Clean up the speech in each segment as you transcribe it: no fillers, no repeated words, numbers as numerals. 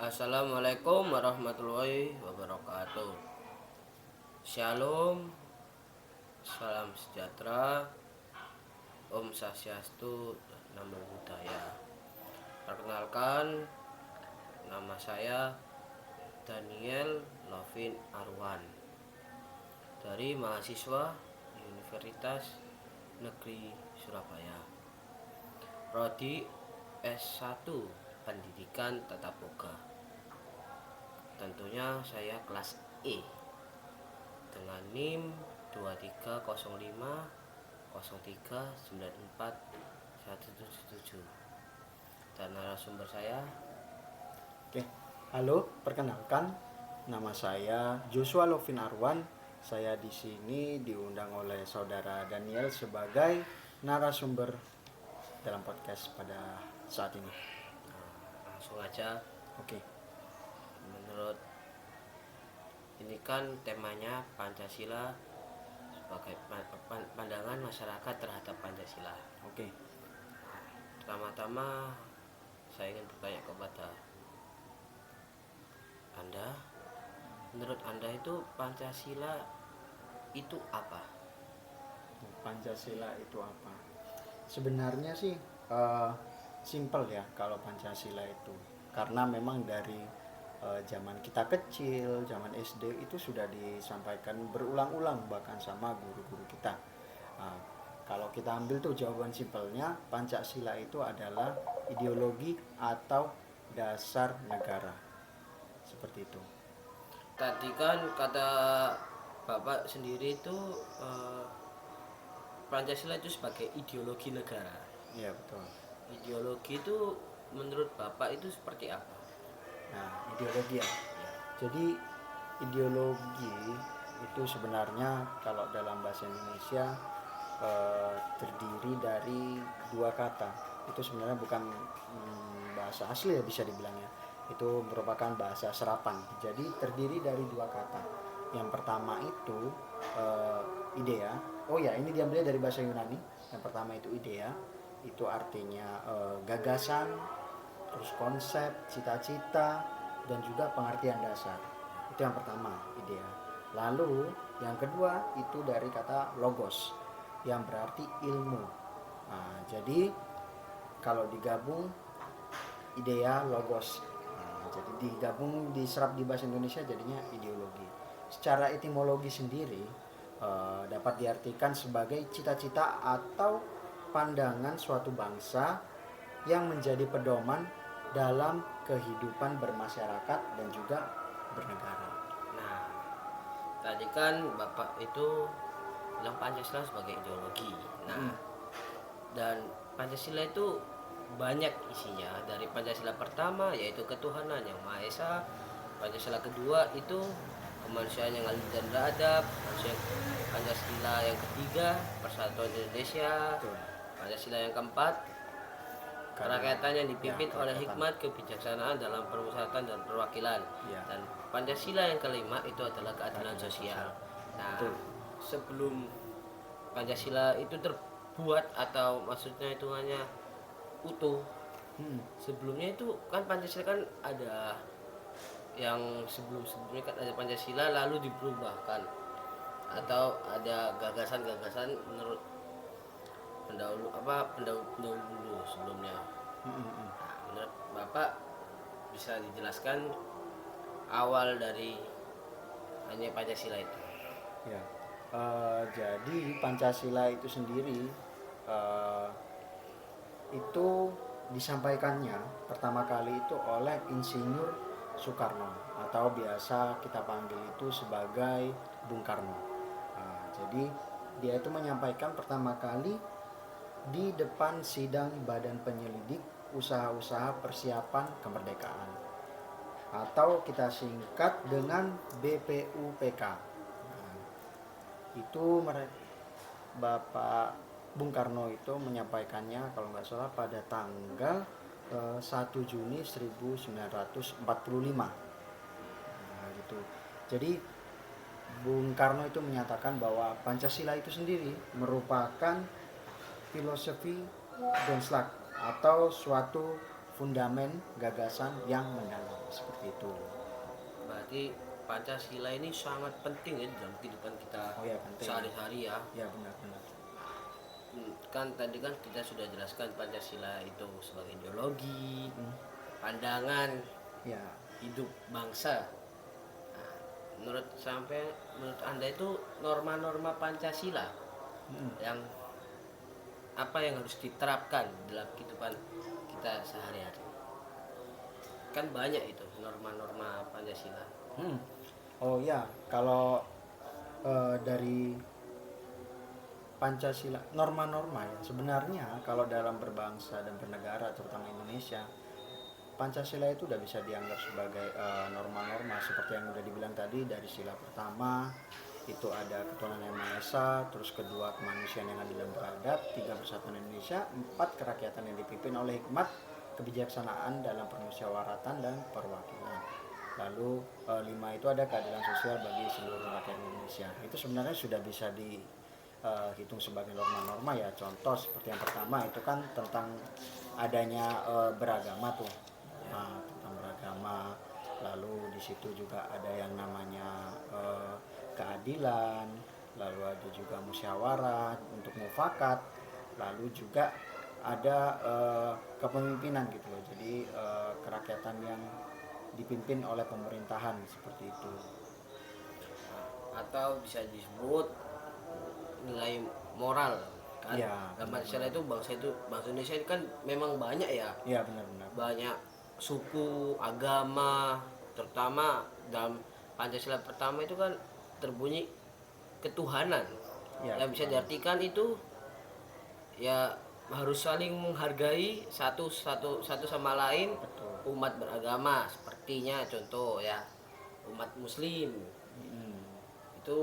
Assalamualaikum warahmatullahi wabarakatuh. Shalom, salam sejahtera, Om Swastiastu, Namo Buddhaya. Perkenalkan, nama saya Daniel Lovin Arwan dari mahasiswa Universitas Negeri Surabaya, Prodi S1 Pendidikan Tata Boga. Tentunya saya kelas E dengan NIM 230503941177. Dan narasumber saya. Oke, halo, perkenalkan, nama saya Joshua Lovin Arwan. Saya di sini diundang oleh saudara Daniel sebagai narasumber dalam podcast pada saat ini. Langsung aja. Oke, Menurut ini kan temanya Pancasila sebagai pandangan masyarakat terhadap Pancasila. oke. Pertama-tama saya ingin bertanya kepada Anda, menurut Anda itu Pancasila itu apa? Pancasila itu apa? Sebenarnya sih simple ya kalau Pancasila itu, karena memang dari zaman kita kecil, zaman SD itu sudah disampaikan berulang-ulang bahkan sama guru-guru kita. Nah, kalau kita ambil tuh jawaban simpelnya, Pancasila itu adalah ideologi atau dasar negara. Seperti itu. Tadi kan kata Bapak sendiri itu Pancasila itu sebagai ideologi negara. Iya, betul. Ideologi itu menurut Bapak itu seperti apa? Nah, ideologi ya. Jadi ideologi itu sebenarnya kalau dalam bahasa Indonesia terdiri dari dua kata. Itu sebenarnya bukan bahasa asli ya bisa dibilang ya. Itu merupakan bahasa serapan. Jadi terdiri dari dua kata. Yang pertama itu idea. Oh ya, ini diambil dari bahasa Yunani. Yang pertama itu idea. Itu artinya gagasan, terus konsep, cita-cita, dan juga pengertian dasar. Itu yang pertama, idea. Lalu yang kedua itu dari kata logos yang berarti ilmu. Nah, jadi kalau digabung idea logos, nah, jadi digabung diserap di bahasa Indonesia jadinya ideologi. Secara etimologi sendiri dapat diartikan sebagai cita-cita atau pandangan suatu bangsa yang menjadi pedoman dalam kehidupan bermasyarakat dan juga bernegara. Nah, tadi kan Bapak itu bilang Pancasila sebagai ideologi. Nah, dan Pancasila itu banyak isinya. Dari Pancasila pertama yaitu ketuhanan yang Maha Esa, Pancasila kedua itu kemanusiaan yang adil dan beradab, Pancasila yang ketiga Persatuan Indonesia, Betul. Pancasila yang keempat kerakyatan yang dipimpin oleh hikmat kebijaksanaan dalam permusyawaratan dan perwakilan. Ya. Dan Pancasila yang kelima itu adalah keadilan sosial. Nah, Betul. sebelum Pancasila itu terbuat atau maksudnya itu hanya utuh, sebelumnya itu kan Pancasila kan ada yang sebelumnya kan ada Pancasila lalu diperubahkan atau ada gagasan-gagasan menurut pendahulu sebelumnya. Nah, menurut Bapak bisa dijelaskan awal dari hanya Pancasila itu? Ya. Jadi Pancasila itu sendiri itu disampaikannya pertama kali itu oleh Insinyur Soekarno atau biasa kita panggil itu sebagai Bung Karno. Nah, jadi dia itu menyampaikan pertama kali di depan sidang Badan Penyelidik Usaha-usaha Persiapan Kemerdekaan atau kita singkat dengan BPUPK. Nah, itu Bapak Bung Karno itu menyampaikannya kalau nggak salah pada tanggal 1 Juni 1945. Nah, gitu. Jadi Bung Karno itu menyatakan bahwa Pancasila itu sendiri merupakan filosofi Donslag atau suatu fundamen gagasan yang mendalam seperti itu. Berarti Pancasila ini sangat penting ya dalam kehidupan kita Oh ya, penting. sehari-hari ya. Ya, benar-benar. Kan tadi kan kita sudah jelaskan Pancasila itu sebagai ideologi, pandangan Ya, hidup bangsa. Nah, menurut Anda itu norma-norma Pancasila yang apa yang harus diterapkan dalam kehidupan kita sehari-hari? Kan banyak itu norma-norma Pancasila. oh ya, kalau dari Pancasila, norma-norma ya sebenarnya kalau dalam berbangsa dan bernegara terutama Indonesia, Pancasila itu udah bisa dianggap sebagai norma-norma seperti yang udah dibilang tadi. Dari sila pertama itu ada ketuhanan yang maha esa, terus kedua kemanusiaan yang adil dan beradab, tiga persatuan Indonesia, empat kerakyatan yang dipimpin oleh hikmat kebijaksanaan dalam permusyawaratan dan perwakilan. Lalu lima itu ada keadilan sosial bagi seluruh rakyat Indonesia. Itu sebenarnya sudah bisa dihitung sebagai norma-norma ya. Contoh seperti yang pertama itu kan tentang adanya beragama tuh. Nah, tentang beragama. Lalu di situ juga ada yang namanya keadilan. Lalu ada juga musyawarah untuk mufakat. Lalu juga ada kepemimpinan gitu loh. Jadi kerakyatan yang dipimpin oleh pemerintahan seperti itu. Atau bisa disebut nilai moral kan. Ya, Dalam Pancasila itu bangsa Indonesia itu kan memang banyak ya. Iya, benar-benar. Banyak suku, agama, terutama dalam Pancasila pertama itu kan terbunyi ketuhanan. Ya, Yang bisa diartikan itu ya harus saling menghargai satu sama lain. betul. Umat beragama sepertinya contoh ya umat muslim itu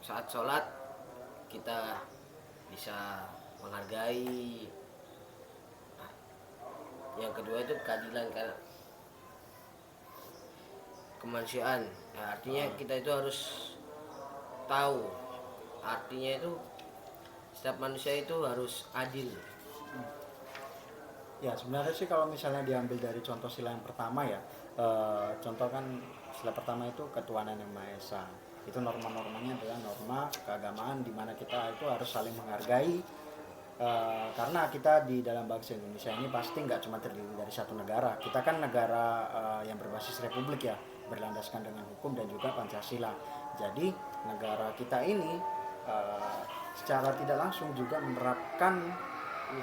saat sholat kita bisa menghargai. Nah, yang kedua itu keadilan karena kemanusiaan. Nah, artinya kita itu harus tahu artinya itu setiap manusia itu harus adil. Ya, sebenarnya sih kalau misalnya diambil dari contoh sila yang pertama ya, contoh kan sila pertama itu ketuhanan yang maha esa. Itu norma-normanya adalah norma keagamaan di mana kita itu harus saling menghargai. Karena kita di dalam bangsa Indonesia ini pasti nggak cuma terdiri dari satu negara. Kita kan negara yang berbasis republik ya, berlandaskan dengan hukum dan juga Pancasila. Jadi negara kita ini secara tidak langsung juga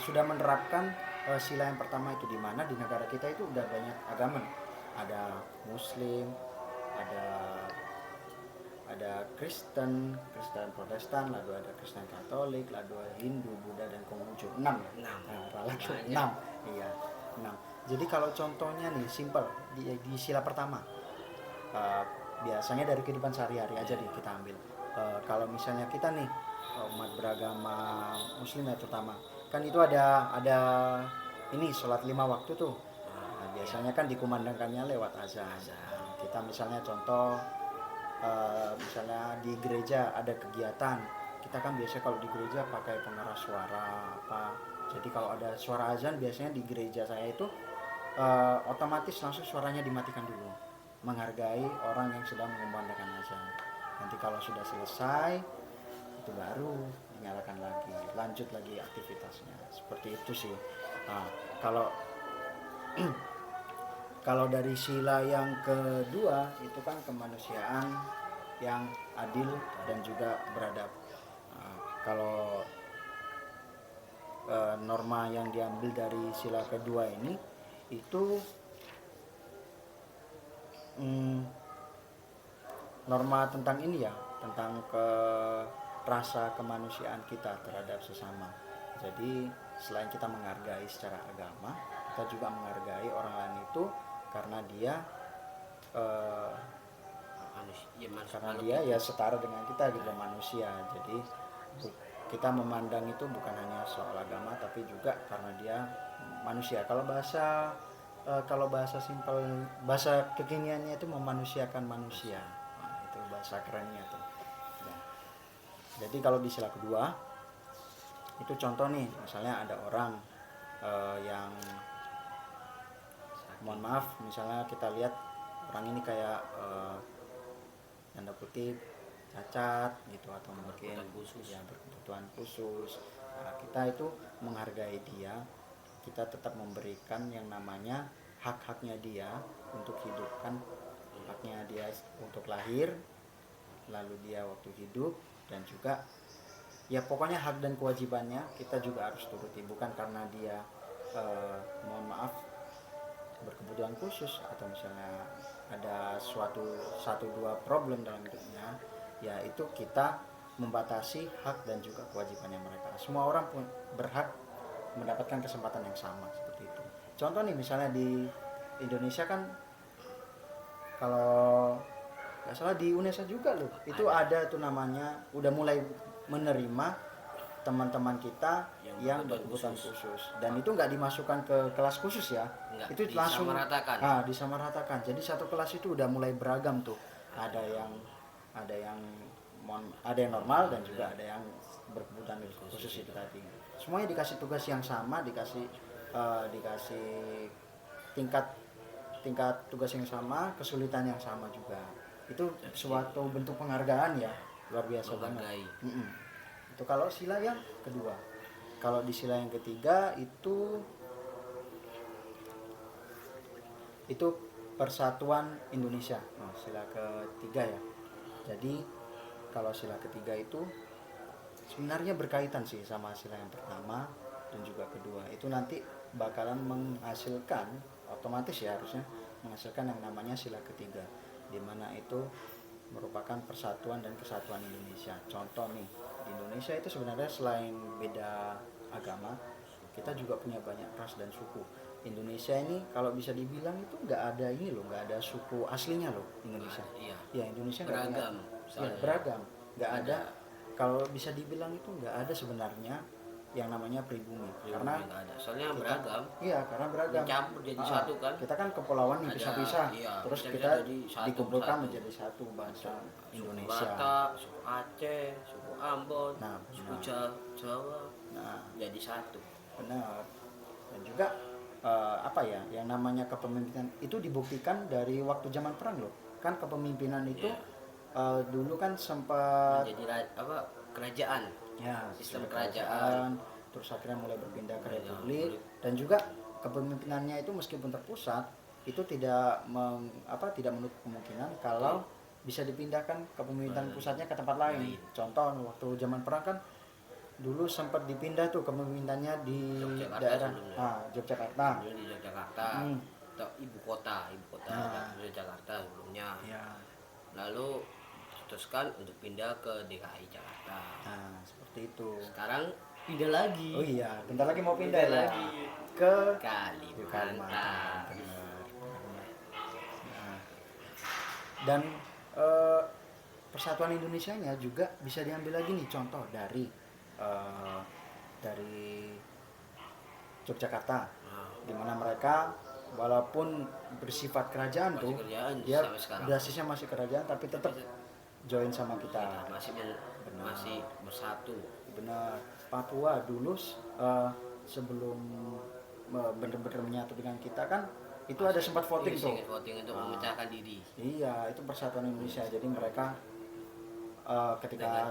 sudah menerapkan sila yang pertama itu, di mana di negara kita itu udah banyak agama. Ada Muslim, ada Kristen Protestan, lalu ada Kristen Katolik, lalu ada Hindu, Buddha dan Konghucu. 6 ya. 6. Iya, 6. Jadi kalau contohnya nih simpel di sila pertama. Biasanya dari kehidupan sehari-hari aja nih kita ambil. Kalau misalnya kita nih umat beragama Muslim ya terutama, kan itu ada ini sholat 5 waktu tuh. Nah, biasanya kan dikumandangkannya lewat azan. Kita misalnya contoh misalnya di gereja ada kegiatan, kita kan biasa kalau di gereja pakai pengeras suara apa. Jadi kalau ada suara azan biasanya di gereja saya itu otomatis langsung suaranya dimatikan dulu, menghargai orang yang sedang mengumandangkan azan. Nanti kalau sudah selesai itu baru dinyalakan lagi, lanjut lagi aktivitasnya. Seperti itu sih. Nah, kalau dari sila yang kedua itu kan kemanusiaan yang adil dan juga beradab. Nah, kalau norma yang diambil dari sila kedua ini itu norma tentang ini ya, tentang rasa kemanusiaan kita terhadap sesama. Jadi selain kita menghargai secara agama, kita juga menghargai orang lain itu karena dia ya setara dengan kita gitu, manusia. Jadi kita memandang itu bukan hanya soal agama tapi juga karena dia manusia. Kalau bahasa simpel, bahasa kekiniannya itu memanusiakan manusia. Nah, itu bahasa kerennya tuh. Nah, jadi kalau di sila kedua itu contoh nih, misalnya ada orang yang mohon maaf misalnya kita lihat orang ini kayak tanda kutip cacat gitu atau mungkin Berkebutuhan khusus. ya berkebutuhan khusus. Nah, kita itu menghargai dia, kita tetap memberikan yang namanya hak-haknya dia untuk hidup kan, haknya dia untuk lahir, lalu dia waktu hidup, dan juga ya pokoknya hak dan kewajibannya kita juga harus turuti, bukan karena dia mohon maaf berkebutuhan khusus atau misalnya ada satu dua problem dalam hidupnya, ya itu kita membatasi hak dan juga kewajibannya mereka. Semua orang pun berhak mendapatkan kesempatan yang sama seperti itu. Contoh nih misalnya di Indonesia kan, kalau nggak salah di UNESA juga loh, itu ada tuh namanya udah mulai menerima teman-teman kita yang berkebutuhan khusus, dan itu nggak dimasukkan ke kelas khusus ya, Enggak, itu langsung disamaratakan. disamaratakan. Jadi satu kelas itu udah mulai beragam tuh, ada yang ada yang ada yang normal dan juga ada yang berkebutuhan khusus itu tadi. Semuanya dikasih tugas yang sama, dikasih tingkat tingkat tugas yang sama, kesulitan yang sama juga. Itu suatu bentuk penghargaan ya, luar biasa banget. Itu kalau sila yang kedua. Kalau di sila yang ketiga itu Persatuan Indonesia. Nah, sila ketiga ya. Jadi kalau sila ketiga itu sebenarnya berkaitan sih sama sila yang pertama dan juga kedua. Itu nanti bakalan menghasilkan, otomatis ya harusnya menghasilkan yang namanya sila ketiga, di mana itu merupakan persatuan dan kesatuan Indonesia. Contoh nih, di Indonesia itu sebenarnya selain beda agama, kita juga punya banyak ras dan suku. Indonesia ini kalau bisa dibilang itu nggak ada ini loh, nggak ada suku aslinya loh Indonesia. Iya. Ya Indonesia Beragam. Ya, beragam, nggak ada. Kalau bisa dibilang itu nggak ada sebenarnya yang namanya pribumi, karena nggak ada. Soalnya beragam. Iya, karena beragam. Mencampur jadi satu kan. Kita kan kepulauan nih, pisah-pisah. Iya, terus bisa kita jadi satu dikumpulkan persatu. menjadi satu bangsa Suku Indonesia. Batak, suku Aceh, suku Ambon, Nah, suku benar. Jawa, Nah, jadi satu. benar. Dan juga apa ya, yang namanya kepemimpinan itu dibuktikan dari waktu zaman perang loh. Kan kepemimpinan itu dulu kan sempat Menjadi kerajaan. ya Sistem kerajaan, terus akhirnya mulai berpindah ke republik, dan juga kepemimpinannya itu meskipun terpusat itu tidak tidak menutup kemungkinan kalau bisa dipindahkan kepemimpinan pusatnya ke tempat lain. Contoh waktu zaman perang kan dulu sempat dipindah tuh kepemimpinannya di Yogyakarta daerah sebelumnya. Yogyakarta. Dulu di Yogyakarta, atau ibu kota Jakarta sebelumnya. Ya. Lalu teruskan untuk pindah ke DKI Jakarta. Nah, seperti itu. Sekarang pindah lagi. Oh iya, bentar lagi mau pindah ya. lagi Ke Kalimantan. Benar. Nah, dan Persatuan Indonesianya juga bisa diambil lagi nih contoh dari Yogyakarta, di mana mereka walaupun bersifat kerajaan Masih tuh, kerjaan dia sampai sekarang. basisnya masih kerajaan tapi tetap join sama kita. Masih bersatu. Benar. Papua dulu sebelum benar-benar menyatu dengan kita kan itu ada sempat voting tuh. Voting untuk memecahkan diri. Iya, itu Persatuan Indonesia. Jadi mereka Dengan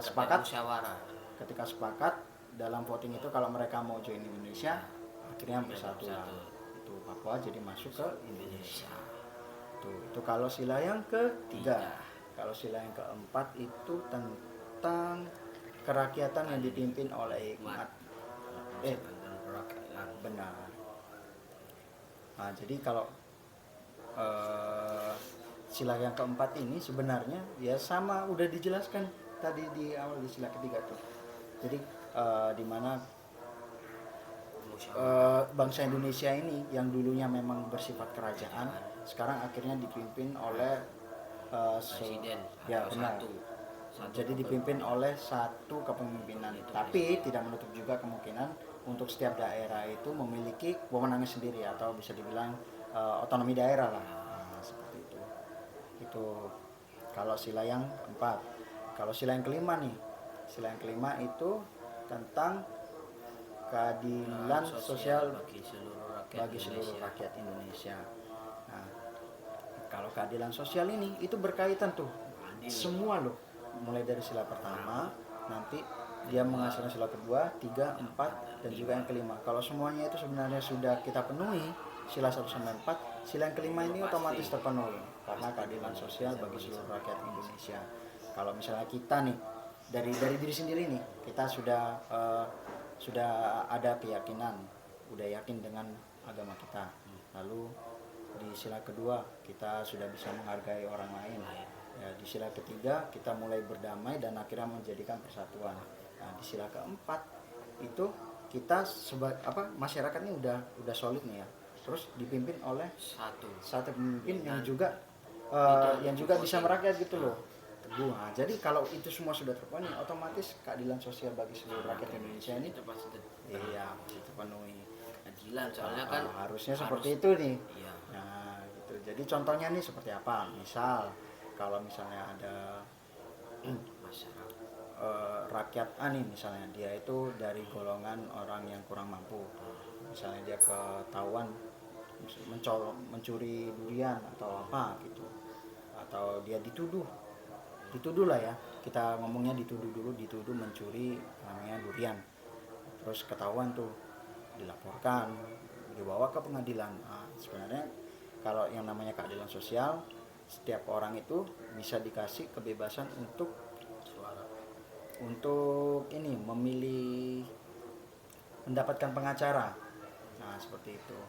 ketika sepakat dalam voting itu kalau mereka mau join Indonesia, akhirnya bersatu. Itu Papua jadi masuk ke Indonesia. Itu kalau sila yang ketiga. Kalau sila yang keempat itu tentang kerakyatan yang dipimpin oleh hikmat. Benar. Nah, jadi kalau sila yang keempat ini sebenarnya ya sama udah dijelaskan tadi di awal di sila ketiga tuh. Jadi di mana bangsa Indonesia ini yang dulunya memang bersifat kerajaan, sekarang akhirnya dipimpin oleh presiden. Ya benar. Jadi dipimpin oleh satu kepemimpinan. Tapi tidak menutup juga kemungkinan untuk setiap daerah itu memiliki wewenangnya sendiri atau bisa dibilang otonomi daerah lah. Nah, seperti itu. Itu kalau sila yang keempat. Kalau sila yang kelima nih, sila yang kelima itu tentang keadilan sosial bagi seluruh rakyat Indonesia. keadilan sosial ini itu berkaitan tuh Adil. semua loh, mulai dari sila pertama, nanti dia menghasilkan sila kedua, tiga, empat, dan juga yang kelima. Kalau semuanya itu sebenarnya sudah kita penuhi, sila 1 sampai 4, sila yang kelima ini otomatis terpenuhi karena keadilan sosial bagi seluruh rakyat Indonesia. Kalau misalnya kita nih dari diri sendiri nih, kita sudah ada keyakinan, udah yakin dengan agama kita. Lalu di sila kedua kita sudah bisa menghargai orang lain. Ya, di sila ketiga kita mulai berdamai dan akhirnya menjadikan persatuan. Nah, di sila keempat itu kita masyarakat ini udah solid nih ya. Terus dipimpin oleh satu pemimpin yang juga bisa merakyat gitu loh. Teguh. Nah, jadi kalau itu semua sudah terpenuhi, otomatis keadilan sosial bagi seluruh rakyat Indonesia ini itu pasti terpenuhi. keadilan, soalnya kan harusnya seperti itu nih. Iya. Nah, gitu. Jadi contohnya nih seperti apa? Misal kalau misalnya ada masyarakat rakyat nih, misalnya dia itu dari golongan orang yang kurang mampu, misalnya dia ketahuan mencuri durian atau apa gitu, atau dia dituduh lah ya, kita ngomongnya dituduh mencuri namanya durian, terus ketahuan tuh, dilaporkan, dibawa ke pengadilan. Nah, sebenarnya kalau yang namanya keadilan sosial, setiap orang itu bisa dikasih kebebasan untuk ini memilih, mendapatkan pengacara. Nah, seperti itu.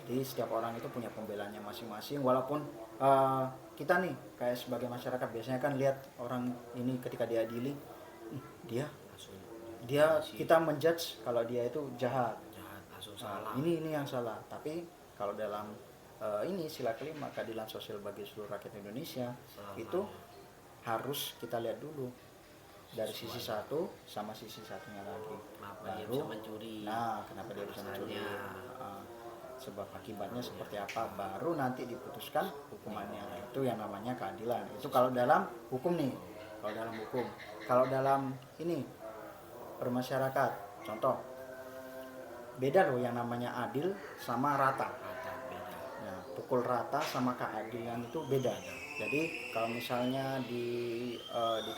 Jadi setiap orang itu punya pembelanya masing-masing, walaupun kita nih kayak sebagai masyarakat biasanya kan lihat orang ini ketika diadili, dia kita menjudge kalau dia itu jahat, langsung salah. Ini yang salah. Tapi kalau dalam ini sila kelima, keadilan sosial bagi seluruh rakyat Indonesia, itu harus kita lihat dulu dari sisi satu sama sisi satunya lagi. Kenapa dia bisa mencuri? Nah, kenapa dia bisa mencuri? Sebab akibatnya seperti apa, baru nanti diputuskan hukumannya. Itu yang namanya keadilan. Itu kalau dalam hukum nih. Kalau dalam ini bermasyarakat, contoh, beda loh yang namanya adil sama rata. Nah, pukul rata sama keadilan itu beda. Jadi kalau misalnya di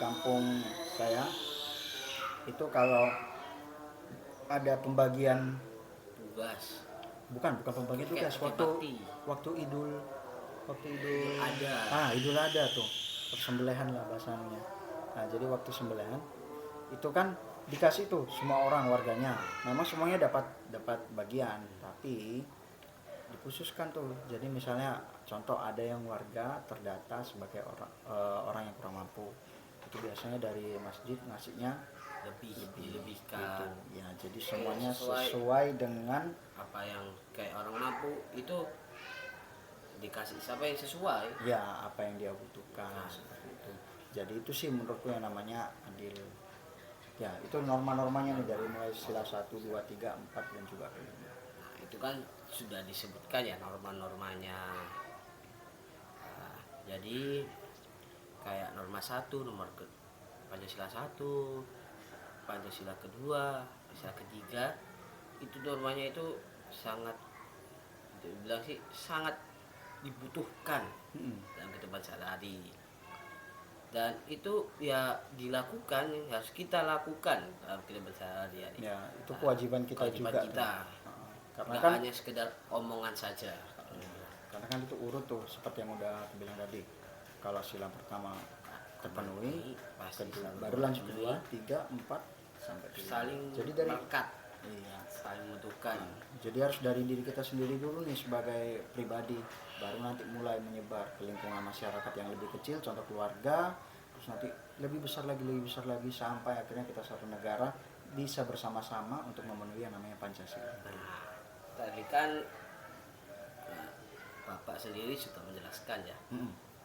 kampung saya itu kalau ada pembagian tugas, bukan pembagian tugas, waktu idul ada. Idul ada tuh, persembelihan lah bahasanya. Nah, jadi waktu sembelihan itu kan dikasih tuh semua orang warganya, memang semuanya dapat bagian, tapi dikhususkan tuh. Jadi misalnya contoh ada yang warga terdata sebagai orang yang kurang mampu, itu biasanya dari masjid ngasihnya dilebihkan gitu. Ya, jadi semuanya sesuai dengan apa yang kayak orang mampu itu dikasih siapa yang sesuai ya apa yang dia butuhkan. Seperti itu. Jadi itu sih menurutku yang namanya adil. Ya, itu norma-normanya nih dari mulai sila 1, 2, 3, 4 dan juga 5. Nah, itu kan sudah disebutkan ya norma-normanya. Nah, jadi kayak norma 1, Pancasila 1, Pancasila kedua, Pancasila ketiga, itu normanya itu sangat dibilang sih sangat dibutuhkan dalam kehidupan sehari-hari. Dan itu ya dilakukan, harus kita lakukan dalam kehidupan sehari-hari. Ya, itu kewajiban kita juga. Karena kan hanya sekedar omongan saja. Karena kan itu urut tuh seperti yang udah aku bilang tadi. Kalau sila pertama terpenuhi, kedua, baru lanjut kedua, 3, 4 sampai 5. Saling jadi dari melekat. Iya, saling membutuhkan. Jadi harus dari diri kita sendiri dulu nih sebagai pribadi, baru nanti mulai menyebar ke lingkungan masyarakat yang lebih kecil, contoh keluarga, terus nanti lebih besar lagi sampai akhirnya kita satu negara bisa bersama-sama untuk memenuhi yang namanya Pancasila. Nah, tadi kan Bapak sendiri sudah menjelaskan ya,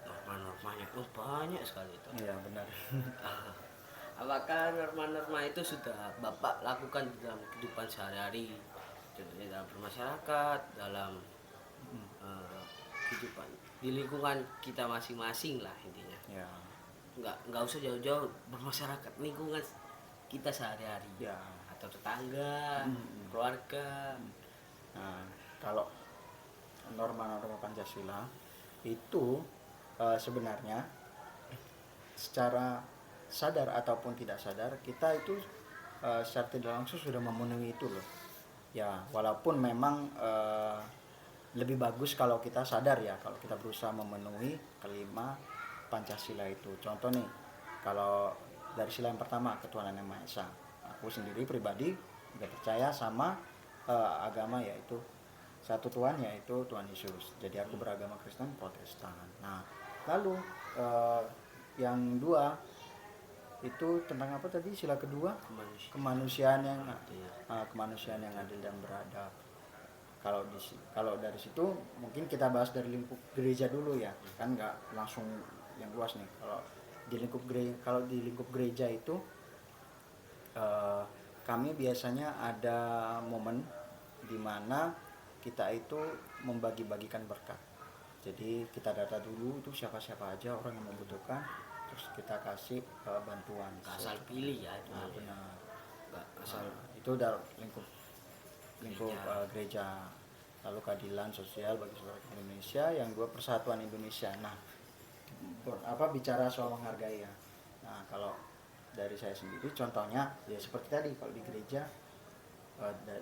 norma-normanya itu banyak sekali itu. Iya, benar. Apakah norma-norma itu sudah Bapak lakukan di dalam kehidupan sehari-hari, contohnya dalam bermasyarakat, dalam kehidupan di lingkungan kita masing-masing lah intinya. Ya. Nggak usah jauh-jauh, bermasyarakat, lingkungan kita sehari-hari. Ya. Atau tetangga, keluarga. Nah, kalau norma-norma Pancasila itu sebenarnya secara sadar ataupun tidak sadar kita itu secara tidak langsung sudah memenuhi itu loh ya, walaupun memang lebih bagus kalau kita sadar ya, kalau kita berusaha memenuhi kelima Pancasila itu. Contoh nih, kalau dari sila yang pertama ketuhanan yang Maha Esa, aku sendiri pribadi udah percaya sama agama yaitu satu Tuhan, yaitu Tuhan Yesus. Jadi aku beragama Kristen Protestan. Nah lalu yang dua itu tentang apa tadi, sila kedua? Kemanusiaan yang kemanusiaan yang adil dan beradab. Kalau dari situ mungkin kita bahas dari lingkup gereja dulu ya, kan nggak langsung yang luas nih. Kalau di lingkup gereja itu kami biasanya ada momen di mana kita itu membagi-bagikan berkat. Jadi kita data dulu itu siapa-siapa aja orang yang membutuhkan, terus kita kasih bantuan. Asal pilih ya itu. Benar. Asal Itu udah lingkup gereja. Lalu keadilan sosial bagi seluruh Indonesia, yang dua persatuan Indonesia. Nah, bicara soal menghargai ya. Nah, kalau dari saya sendiri contohnya ya seperti tadi, kalau di gereja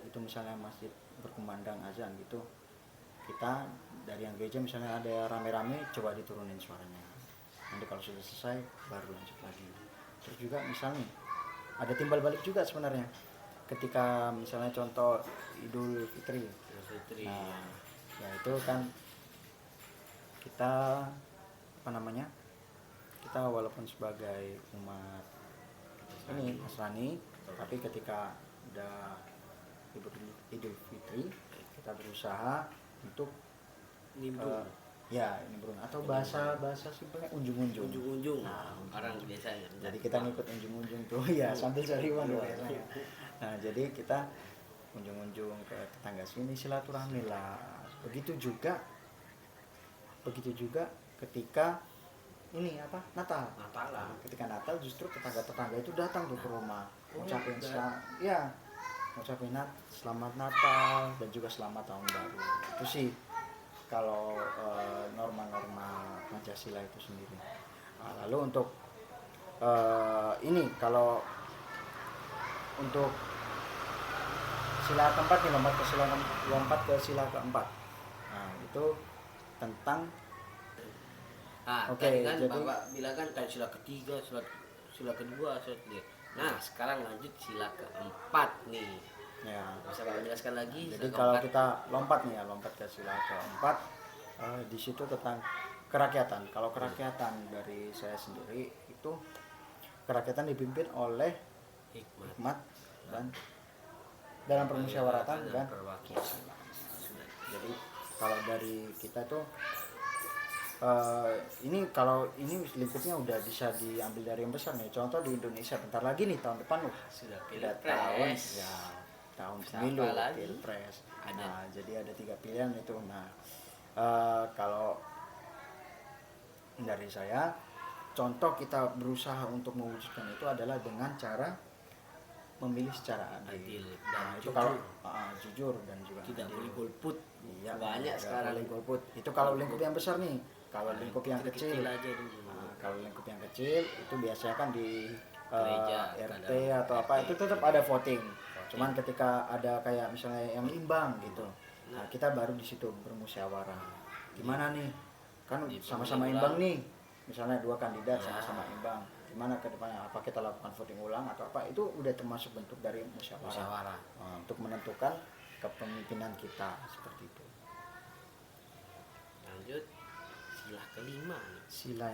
itu misalnya masjid berkumandang azan gitu, kita dari yang gereja misalnya ada rame-rame, coba diturunin suaranya. Nanti kalau sudah selesai baru lanjut lagi. Terus juga misalnya ada timbal balik juga sebenarnya ketika misalnya contoh Idul Fitri. Nah, ya itu kan kita kita walaupun sebagai umat ini Nasrani, tapi ketika udah Idul Fitri kita berusaha untuk nimbrung. Nimbrung atau bahasa simpelnya unjung-unjung. Nah, orang biasanya. Jadi kita ngikut unjung-unjung tuh ya sambil cari uang biasanya. Nah, jadi kita unjung-unjung ke tetangga sini, silaturahmi lah. Begitu juga ketika ini Natal. Ketika Natal justru tetangga-tetangga itu datang tuh ke rumah, ngucapin selamat Natal dan juga selamat tahun baru. Itu sih kalau norma-norma Pancasila itu sendiri. Nah, lalu untuk ini kalau untuk sila keempat nih, lompat ke sila keempat. Nah, itu tentang tadi kan jadi, Bapak bilang kan sila ketiga, sila kedua, sila ketiga. Nah, sekarang lanjut sila keempat nih. Ya. Bisa Bapak jelaskan lagi? Jadi kalau kita lompat ke sila keempat, di situ tentang kerakyatan. Kalau kerakyatan dari saya sendiri itu kerakyatan dipimpin oleh hikmat dan dalam permusyawaratan dan perwakilan. Jadi kalau dari kita tuh kalau ini lingkupnya udah bisa diambil dari yang besar nih. Contoh di Indonesia bentar lagi nih, tahun depan sudah tahun pemilu, pilpres. Nah, jadi ada 3 pilihan itu. Nah, kalau dari saya, contoh kita berusaha untuk mewujudkan itu adalah dengan cara memilih secara adil. Dan itu kalau jujur dan juga tidak adil. boleh golput. Iya, banyak sekarang golput. Itu kalau lingkup yang besar nih. Kalau lingkup yang kecil aja dulu. Kalau lingkup yang kecil itu biasanya kan di gereja, RT atau apa itu tetap ada voting. Cuman ketika ada kayak misalnya yang imbang gitu, nah kita baru di situ bermusyawarah. Gimana nih? Kan sama-sama imbang nih. Misalnya 2 kandidat sama-sama imbang. Gimana ke depannya? Apa kita lakukan voting ulang atau apa? Itu udah termasuk bentuk dari musyawarah. Untuk menentukan kepemimpinan kita seperti itu. Lanjut sila kelima nih. Sila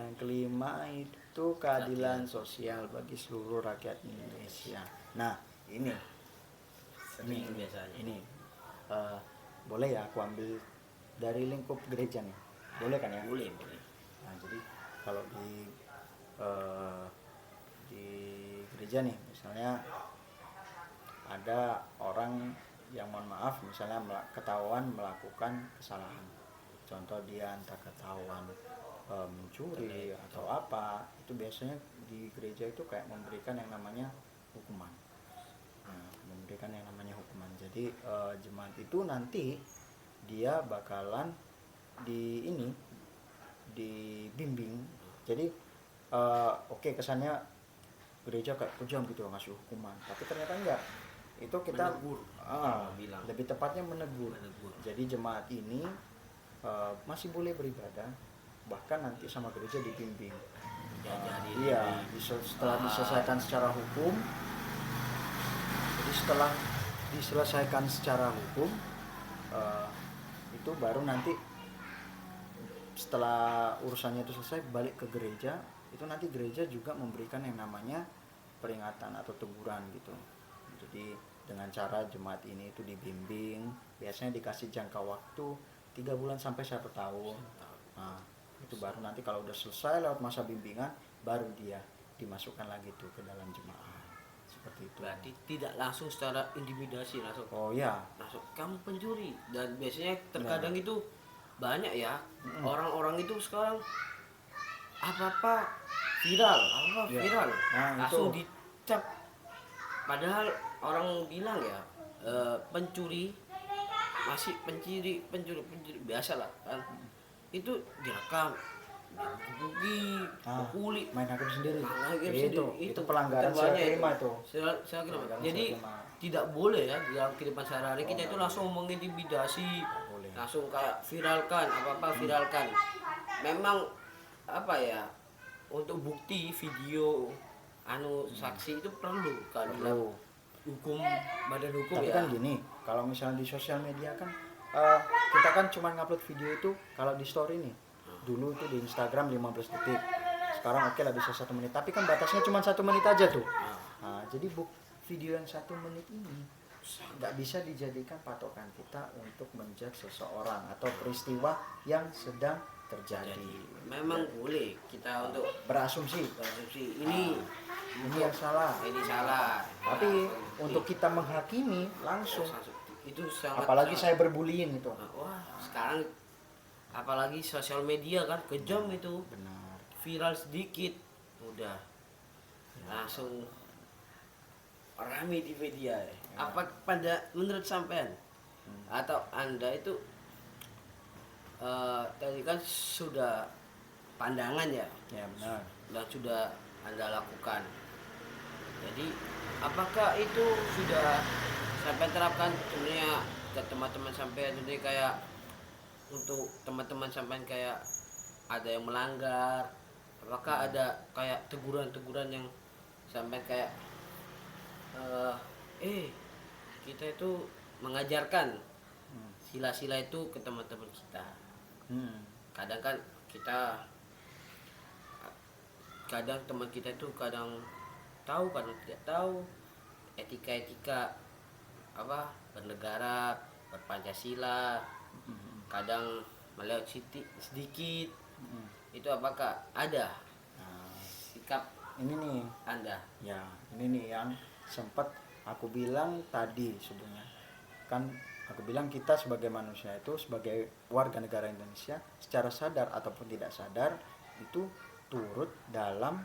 yang kelima itu keadilan sosial bagi seluruh rakyat Indonesia. Nah, ini biasanya. Boleh ya aku ambil dari lingkup gereja nih. Boleh kan ya? Boleh. Nah, jadi kalau di gereja nih, misalnya ada orang yang mohon maaf misalnya ketahuan melakukan kesalahan. Contoh dia entah ketahuan mencuri atau apa, itu biasanya di gereja itu kayak memberikan yang namanya hukuman. Jadi jemaat itu nanti dia bakalan dibimbing. Jadi oke, kesannya gereja kayak kejam gitu ngasih hukuman, tapi ternyata enggak. Itu kita Menegur, bilang. lebih tepatnya menegur. Menegur. Jadi jemaat ini masih boleh beribadah, bahkan nanti sama gereja dibimbing. Diajari Iya, setelah diselesaikan secara hukum. Jadi setelah diselesaikan secara hukum, itu baru nanti setelah urusannya itu selesai balik ke gereja, itu nanti gereja juga memberikan yang namanya peringatan atau teguran gitu. Jadi dengan cara jemaat ini itu dibimbing, biasanya dikasih jangka waktu 3 bulan sampai 1 tahun. Nah, itu baru nanti kalau udah selesai lewat masa bimbingan, baru dia dimasukkan lagi tuh ke dalam jemaat. Seperti itu. Berarti tidak langsung secara intimidasi langsung. Oh ya, Langsung kamu pencuri. Dan biasanya terkadang itu banyak ya orang-orang itu sekarang apa-apa viral, Ya. viral. Nah, Langsung itu. dicap. Padahal orang bilang ya pencuri masih pencuri biasa lah kan. Itu direkam, digebuki, dipukuli, main hakim sendiri. itu pelanggaran terbanyak serah itu. itu. Saya kira. Pelanggaran Jadi serah terima. tidak boleh ya di dalam kehidupan sehari-hari kita itu nggak langsung mengintimidasi, boleh. langsung kayak viralkan apa viralkan. Memang apa ya, untuk bukti video saksi itu perlu kan dalam hukum, badan hukum. Tapi ya kan gini, kalau misalnya di sosial media kan kita kan cuma ngupload video itu kalau di story nih. Dulu itu di Instagram 15 detik. Sekarang oke lah bisa 1 menit. Tapi kan batasnya cuma 1 menit aja tuh. Nah, jadi video yang 1 menit ini nggak bisa dijadikan patokan kita untuk menjudge seseorang atau peristiwa yang sedang terjadi. memang boleh kita untuk Berasumsi ini yang salah. ini salah. Tapi untuk kita menghakimi langsung, Itu sangat, apalagi sangat- saya berbullying itu. wah sekarang apalagi sosial media kan kejam itu, Benar. viral sedikit udah langsung rame di media ya. Apa pada menurut sampean atau anda itu tadi kan sudah pandangan ya Ya benar. dan sudah anda lakukan, jadi apakah itu sudah sampai terapkan sebenarnya ke teman-teman sampean? Jadi kayak untuk teman-teman sampean kayak ada yang melanggar, apakah ada kayak teguran-teguran yang sampai kayak kita itu mengajarkan sila-sila itu ke teman-teman kita. Kadang kan kita, kadang teman kita itu kadang tahu kadang tidak tahu etika-etika apa bernegara, berpancasila, kadang melihat sedikit. Itu apakah ada Nah, sikap ini nih, anda? ya ini nih yang sempat aku bilang tadi sebelumnya. Kan aku bilang kita sebagai manusia itu, sebagai warga negara Indonesia, secara sadar ataupun tidak sadar itu turut dalam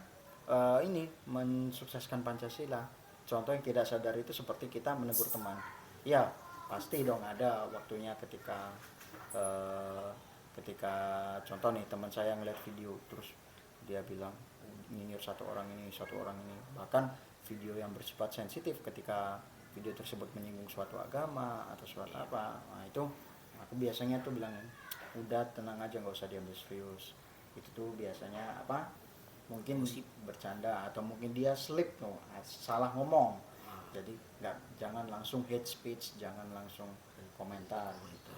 ini mensukseskan Pancasila. Contoh yang tidak sadar itu seperti kita menegur teman. Ya pasti dong ada waktunya ketika contoh nih teman saya ngeliat video terus dia bilang nyinyir satu orang ini, bahkan video yang bersifat sensitif, ketika video tersebut menyinggung suatu agama atau suatu apa, nah itu aku biasanya tuh bilang udah tenang aja, nggak usah diambil serius. Itu tuh biasanya apa, mungkin bercanda atau mungkin dia slip tuh, salah ngomong. Jadi jangan langsung hate speech, jangan langsung komentar gitu.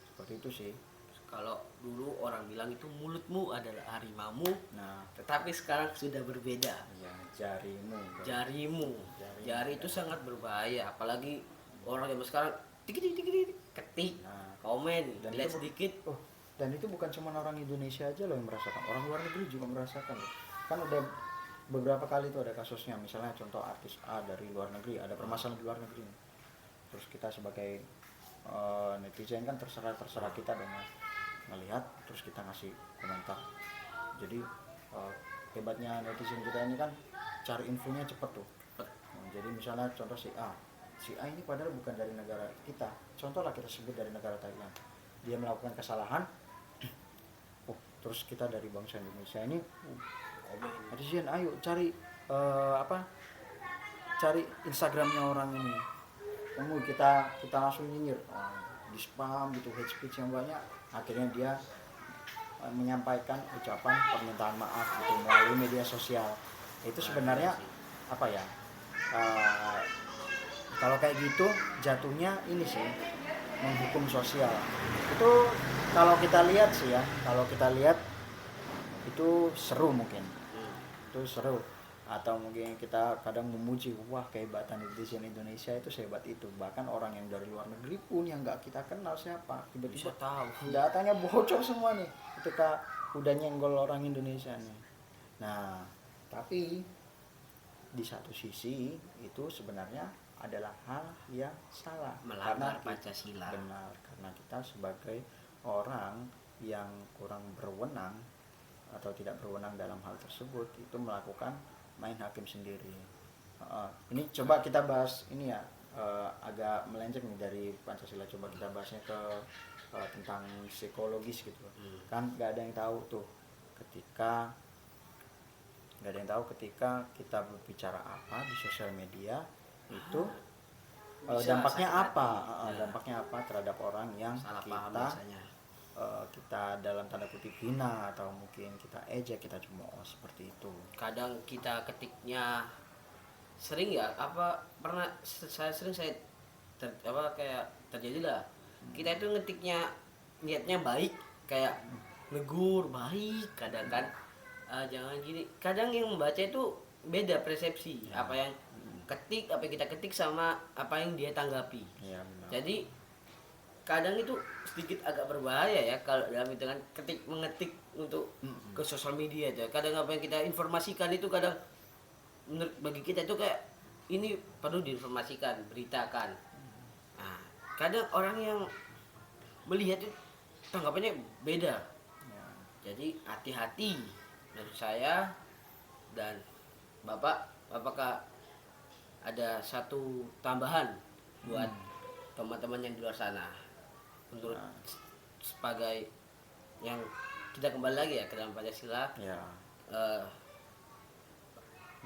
Seperti itu sih. Kalau dulu orang bilang itu mulutmu adalah harimaumu, Nah, tetapi sekarang sudah berbeda. ya jarimu. Jarimu, jari itu sangat berbahaya, apalagi orang zaman sekarang ketik, Nah, komen, dan lihat itu sedikit. dan itu bukan cuma orang Indonesia aja loh yang merasakan, orang luar negeri juga merasakan loh. Kan udah beberapa kali tuh ada kasusnya, misalnya contoh artis A dari luar negeri ada permasalahan di luar negeri, terus kita sebagai netizen kan terserah kita dong ngelihat terus kita ngasih komentar. Jadi hebatnya netizen kita ini kan cari infonya cepet tuh. Jadi misalnya contoh si A ini padahal bukan dari negara kita, contohlah kita sebut dari negara Thailand, dia melakukan kesalahan, terus kita dari bangsa Indonesia ini Komen. netizen ayo cari cari Instagramnya orang ini, kita langsung nyinyir, di spam gitu, hate speech yang banyak, akhirnya dia menyampaikan ucapan permintaan maaf gitu melalui media sosial. Itu sebenarnya apa ya, eh, kalau kayak gitu jatuhnya ini sih menghukum sosial. Itu kalau kita lihat sih ya, kalau kita lihat itu seru mungkin, itu seru, atau mungkin kita kadang memuji, wah kehebatan netizen Indonesia itu sehebat itu, bahkan orang yang dari luar negeri pun yang nggak kita kenal siapa Bisa tiba-tiba tahu. datanya bocor semua nih ketika udah nyenggol orang Indonesia nih. Nah tapi di satu sisi itu sebenarnya adalah hal yang salah, Melanggar karena Pancasila. benar, karena kita sebagai orang yang kurang berwenang atau tidak berwenang dalam hal tersebut itu melakukan main hakim sendiri. Ini coba kita bahas ini ya, agak melenceng nih dari Pancasila, coba kita bahasnya ke tentang psikologis gitu. Kan nggak ada yang tahu tuh ketika kita berbicara apa di sosial media itu Bisa dampaknya sakit apa, hati. dampaknya apa terhadap orang yang Salah paham kita biasanya. kita dalam tanda kutip hina atau mungkin kita ejek, kita cemooh seperti itu. Kadang kita ketiknya sering ya, pernah saya sering kayak terjadi lah. Kita itu ngetiknya niatnya baik, kayak negur baik, kadang kan jangan gini. Kadang yang membaca itu beda persepsi, apa yang apa yang kita ketik sama apa yang dia tanggapi. Ya, benar. Jadi kadang itu sedikit agak berbahaya ya kalau dalam hitungan mengetik untuk ke sosial media itu. Kadang apa yang kita informasikan itu kadang menurut bagi kita itu kayak ini perlu diinformasikan, beritakan. Nah, kadang orang yang melihat itu tanggapannya beda. Ya. Jadi hati-hati menurut saya. Dan Bapak, apakah ada satu tambahan buat teman-teman yang di luar sana untuk sebagai yang kita kembali lagi ya ke dalam Pancasila, Ya.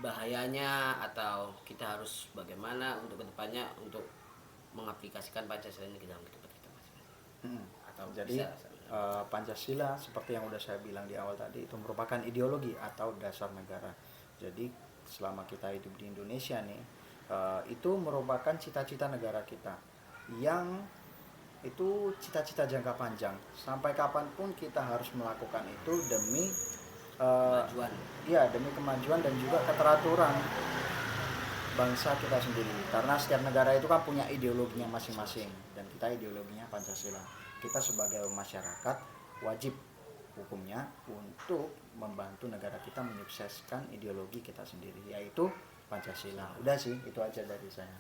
bahayanya atau kita harus bagaimana untuk kedepannya untuk mengaplikasikan Pancasila ini ke dalam kehidupan kita masing-masing? Atau Jadi bisa, Pancasila seperti yang udah saya bilang di awal tadi itu merupakan ideologi atau dasar negara. Jadi selama kita hidup di Indonesia nih, itu merupakan cita-cita negara kita yang itu cita-cita jangka panjang. Sampai kapanpun kita harus melakukan itu demi kemajuan. ya demi kemajuan dan juga keteraturan bangsa kita sendiri. Karena setiap negara itu kan punya ideologinya masing-masing dan kita ideologinya Pancasila. Kita sebagai masyarakat wajib hukumnya untuk membantu negara kita menyukseskan ideologi kita sendiri, yaitu Pancasila. Udah sih, itu aja dari saya.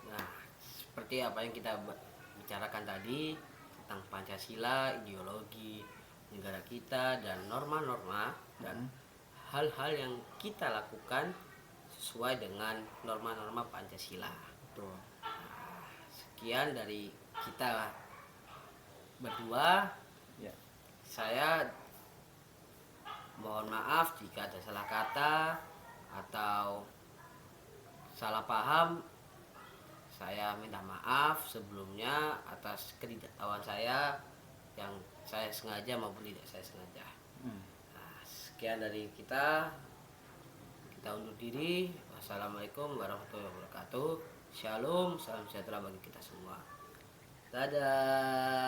Nah, seperti apa yang kita bicarakan tadi tentang Pancasila, ideologi negara kita dan norma-norma dan hal-hal yang kita lakukan sesuai dengan norma-norma Pancasila. Betul. Sekian dari kita berdua. Ya. Saya mohon maaf jika ada salah kata atau salah paham. Saya minta maaf sebelumnya atas ketidaktahuan saya yang saya sengaja maupun tidak saya sengaja. Nah, sekian dari kita undur diri. Wassalamualaikum warahmatullahi wabarakatuh. Shalom, salam sejahtera bagi kita semua. Dadah.